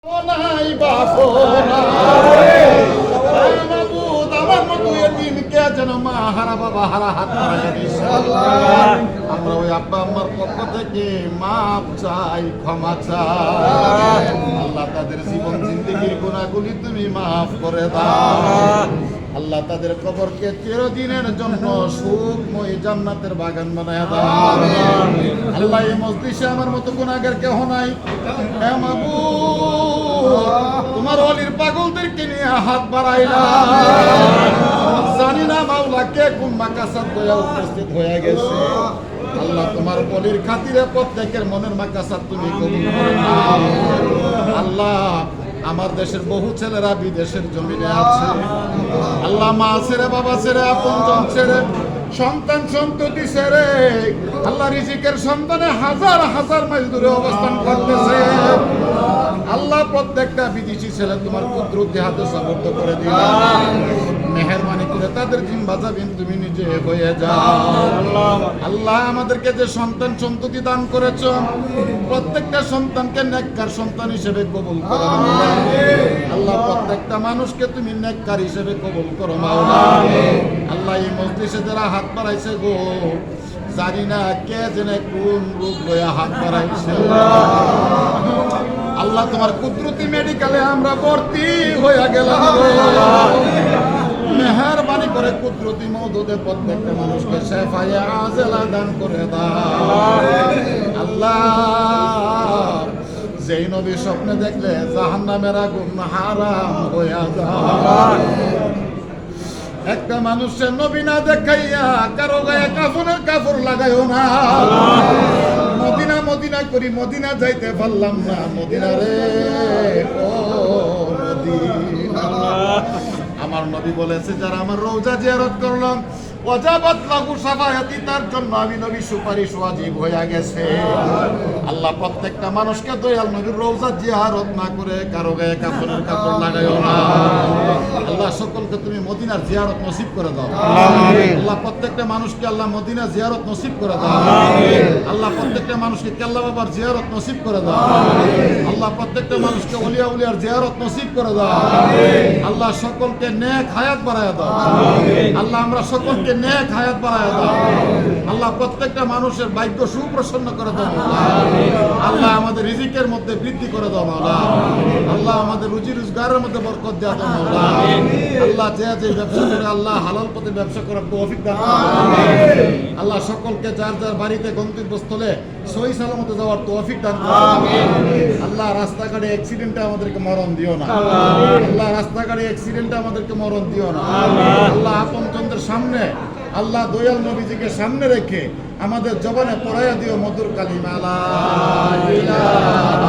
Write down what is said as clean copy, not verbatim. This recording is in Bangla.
নাই বাপু আমার মতো এতিমকে যেন মা হারা বাবা হারা হাত বাড়াইয়া দিস। আমরা ওই আব্বা আম্মার পক্ষ থেকে মাপ চাই, ক্ষমা চাই। আল্লাহ তাদের জীবন জিন্দেগির গুনাহগুলি তুমি মাফ করে দাও। আল্লাহ তাদের কবরকে চিরদিনের জন্য সুখময় জান্নাতের বাগান বানায় দাও। আল্লাহ এই মজলিসে আমার মতো গুনাহগার কেহ নাই। হে মাবুদ, তোমার ওলির পাগলদেরকে নিয়ে হাত বাড়াইলা, জানি না মাওলা কে কোন মাকাসাত হয়ে উপস্থিত হয়ে গেছে। আল্লাহ তোমার ওলির খাতিরে প্রত্যেকের মনের মাকাসাত তুমি কবুল করে নাও। আল্লাহ আমার দেশের বহু ছেলেরা বিদেশের জমিনে আছে। আল্লাহ মা ছেড়ে বাবা ছেড়ে আপনজন ছেড়ে সন্তান সন্ততি ছেড়ে আল্লাহ রিজিকের সন্তানে হাজার হাজার মাইল দূরে অবস্থান করতেছে। আল্লাহ প্রত্যেকটা বিদেশি ছেলে তোমার কুদরতি হাতে সাবর্ত করে দিলা। মেহেরবানি করে তাদের জিম্বা জাবিন তুমি নিজে হয়ে যাও। আল্লাহ আমাদেরকে যে সন্তান সন্ততি দান করেছ, প্রত্যেকটা সন্তানকে নেককার সন্তান হিসেবে কবুল করো আল্লাহ। প্রত্যেকটা মানুষকে তুমি নেককার হিসেবে কবুল করো মাওলা। আল্লাহ এই মজলিসে যারা হাত বাড়াইছে গো, জানি না কে যেন কোন রোগ লইয়া হাত বাড়াইছে। আল্লাহ তোমার কুদরতি মেডিকেলে আমরা ভর্তি হয়ে গেলাম। মেহেরবানি করে কুদরতি মওদুদে প্রত্যেকটা মানুষকে শেফায়ে আজেলা দান করে দাও। আল্লাহ যেই নবী স্বপ্নে দেখলে জাহান্নামের আগুন হারাম হইয়া যায়, একটা মানুষের নবী না দেখাইয়া কারো গায়ে কাফনের কাপড় লাগাইও না। মদিনা মদিনা করি মদিনা যাইতে পারলাম না। মদিনা রে ও মদিনা, আমার নবী বলেছে যারা আমার রওজা জিয়ারত করলাম ওয়াজাবাত লাহু শাফাআতি, তার জন্য আমি নবী সুপারিশ ওয়াজিব হয়ে গেছে। আল্লাহ প্রত্যেকটা মানুষকে দয়াল নবীর রওজা জিয়ারত না করে কারো গায়ে কাফনের কাপড় লাগাইও না। আল্লাহ সকলকে তুমি মদিনার জিয়ারত নসিব করে দাও। আল্লাহ প্রত্যেকটা মানুষকে আল্লাহ মদিনা জিয়ারত নসিব করে দাও। আল্লাহ প্রত্যেকটা মানুষকে কেল্লা বাবার জিয়ারত নসিব করে দাও। আল্লাহ প্রত্যেকটা মানুষকে ওলিয়া উলিয়ার জিয়ারত নসিব করে দাও। আল্লাহ সকলকে নেক হায়াত বাড়ায় দাও। আল্লাহ আমরা সকলকে নেক হায়াত বাড়ায় দাও। আল্লাহ প্রত্যেকটা মানুষের ভাগ্য সুপ্রসন্ন করে দাও। আল্লাহ আমাদের রিজিকের মধ্যে বৃদ্ধি করে দাও মাওলা। আল্লাহ আমাদের রুজি রোজগারের মধ্যে বরকত দেওয়া দাও মাওলা। আল্লাহ যে যে ব্যবসা করে আল্লাহ হালাল পথে ব্যবসা করার তৌফিক দান করো। আল্লাহ সকলকে যার যার বাড়িতে গন্তব্যস্থলে সহি সালামতে যাওয়ার তৌফিক দান করো। আল্লাহ রাস্তাঘাটে অ্যাক্সিডেন্টে আমাদেরকে মরণ দিও না। আল্লাহ রাস্তাঘাটে অ্যাক্সিডেন্টে আমাদেরকে মরণ দিও না। আল্লাহ আপনজনদের সামনে আল্লাহ দয়াল নবীজিকে সামনে রেখে আমাদের জবানে পড়াইয়া দিও মধুর কালিমা লা ইলাহা